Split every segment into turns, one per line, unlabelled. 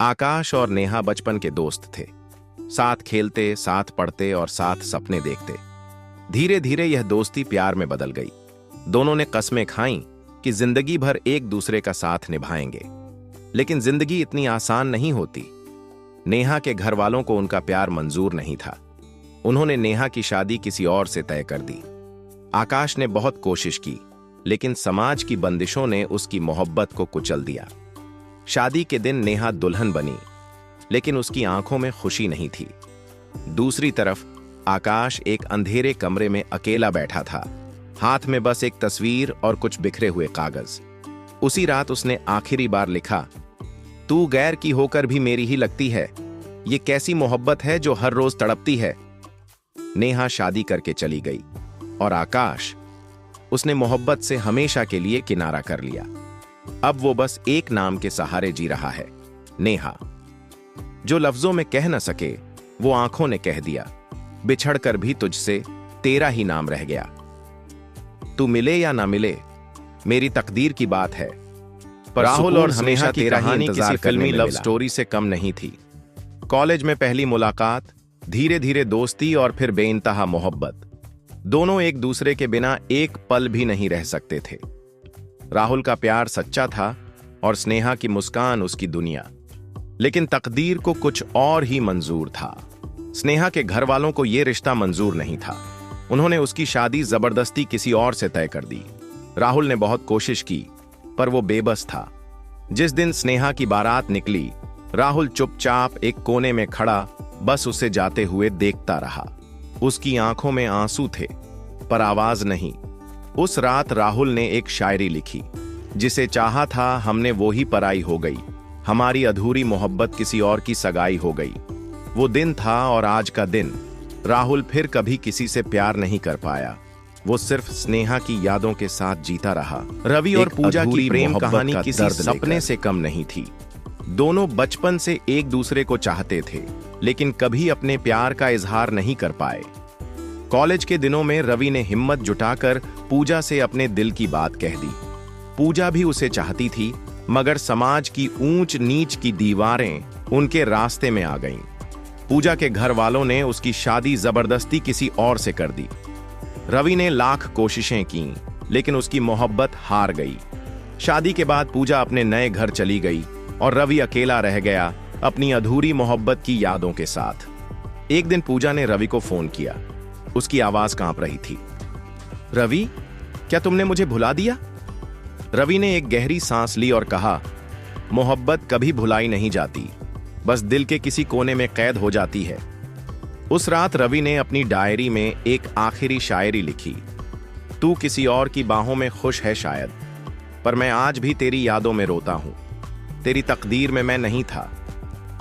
आकाश और नेहा बचपन के दोस्त थे। साथ खेलते, साथ पढ़ते और साथ सपने देखते। धीरे धीरे यह दोस्ती प्यार में बदल गई। दोनों ने कस्में खाईं कि जिंदगी भर एक दूसरे का साथ निभाएंगे। लेकिन जिंदगी इतनी आसान नहीं होती। नेहा के घर वालों को उनका प्यार मंजूर नहीं था। उन्होंने नेहा की शादी किसी और से तय कर दी। आकाश ने बहुत कोशिश की, लेकिन समाज की बंदिशों ने उसकी मोहब्बत को कुचल दिया। शादी के दिन नेहा दुल्हन बनी, लेकिन उसकी आंखों में खुशी नहीं थी। दूसरी तरफ आकाश एक अंधेरे कमरे में अकेला बैठा था, हाथ में बस एक तस्वीर और कुछ बिखरे हुए कागज। उसी रात उसने आखिरी बार लिखा, तू गैर की होकर भी मेरी ही लगती है। ये कैसी मोहब्बत है जो हर रोज तड़पती है। नेहा शादी करके चली गई और आकाश, उसने मोहब्बत से हमेशा के लिए किनारा कर लिया। अब वो बस एक नाम के सहारे जी रहा है, नेहा। जो लफ्जों में कह न सके वो आंखों ने कह दिया। बिछड़कर भी तुझसे तेरा ही नाम रह गया। तू मिले या ना मिले, मेरी तकदीर की बात है। पर राहुल और नेहा की कहानी किसी फिल्मी लव स्टोरी से कम नहीं थी। कॉलेज में पहली मुलाकात, धीरे धीरे दोस्ती और फिर बेइंतहा मोहब्बत। दोनों एक दूसरे के बिना एक पल भी नहीं रह सकते थे। राहुल का प्यार सच्चा था और स्नेहा की मुस्कान उसकी दुनिया। लेकिन तकदीर को कुछ और ही मंजूर था। स्नेहा के घर वालों को यह रिश्ता मंजूर नहीं था। उन्होंने उसकी शादी जबरदस्ती किसी और से तय कर दी। राहुल ने बहुत कोशिश की, पर वो बेबस था। जिस दिन स्नेहा की बारात निकली, राहुल चुपचाप एक कोने में खड़ा बस उसे जाते हुए देखता रहा। उसकी आंखों में आंसू थे, पर आवाज नहीं। उस रात राहुल ने एक शायरी लिखी, जिसे चाहा था हमने वो ही पराई हो गई। हमारी अधूरी मोहब्बत किसी और की सगाई हो गई। वो दिन था और आज का दिन। राहुल फिर कभी किसी से प्यार नहीं कर पाया। वो सिर्फ स्नेहा की यादों के साथ जीता रहा। रवि और पूजा की प्रेम कहानी किसी सपने से कम नहीं थी। दोनों बचपन से एक दूसरे को चाहते थे, लेकिन कभी अपने प्यार का इजहार नहीं कर पाए। कॉलेज के दिनों में रवि ने हिम्मत जुटाकर पूजा से अपने दिल की बात कह दी। पूजा भी उसे चाहती थी, मगर समाज की ऊंच नीच की दीवारें उनके रास्ते में आ गईं। पूजा के घर वालों ने उसकी शादी जबरदस्ती किसी और से कर दी। रवि ने लाख कोशिशें की, लेकिन उसकी मोहब्बत हार गई। शादी के बाद पूजा अपने नए घर चली गई और रवि अकेला रह गया अपनी अधूरी मोहब्बत की यादों के साथ। एक दिन पूजा ने रवि को फोन किया। उसकी आवाज कांप रही थी। रवि, क्या तुमने मुझे भुला दिया? रवि ने एक गहरी सांस ली और कहा, मोहब्बत कभी भुलाई नहीं जाती, बस दिल के किसी कोने में कैद हो जाती है। उस रात रवि ने अपनी डायरी में एक आखिरी शायरी लिखी। तू किसी और की बाहों में खुश है शायद, पर मैं आज भी तेरी यादों में रोता हूं। तेरी तकदीर में मैं नहीं था,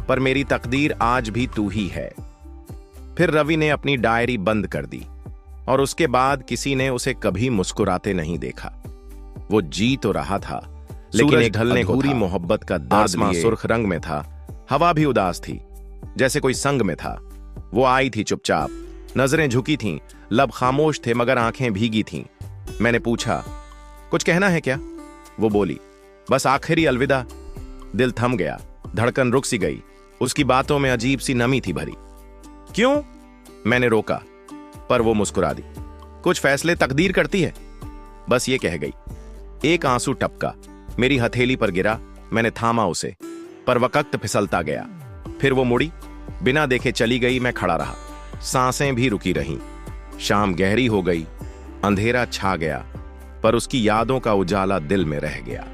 पर मेरी तकदीर आज भी तू ही है। फिर रवि ने अपनी डायरी बंद कर दी और उसके बाद किसी ने उसे कभी मुस्कुराते नहीं देखा। वो जी तो रहा था, लेकिन एक ढलने को पूरी मोहब्बत का दर्द सुर्ख रंग में था। हवा भी उदास थी, जैसे कोई संग में था। वो आई थी चुपचाप, नजरें झुकी थीं, लब खामोश थे मगर आंखें भीगी थीं। मैंने पूछा, कुछ कहना है क्या? वो बोली, बस आखिरी अलविदा। दिल थम गया, धड़कन रुक सी गई। उसकी बातों में अजीब सी नमी थी भरी। क्यों? मैंने रोका, पर वो मुस्कुरा दी। कुछ फैसले तकदीर करती है, बस ये कह गई। एक आंसू टपका, मेरी हथेली पर गिरा। मैंने थामा उसे, पर वक्त फिसलता गया। फिर वो मुड़ी, बिना देखे चली गई। मैं खड़ा रहा, सांसें भी रुकी रहीं। शाम गहरी हो गई, अंधेरा छा गया, पर उसकी यादों का उजाला दिल में रह गया।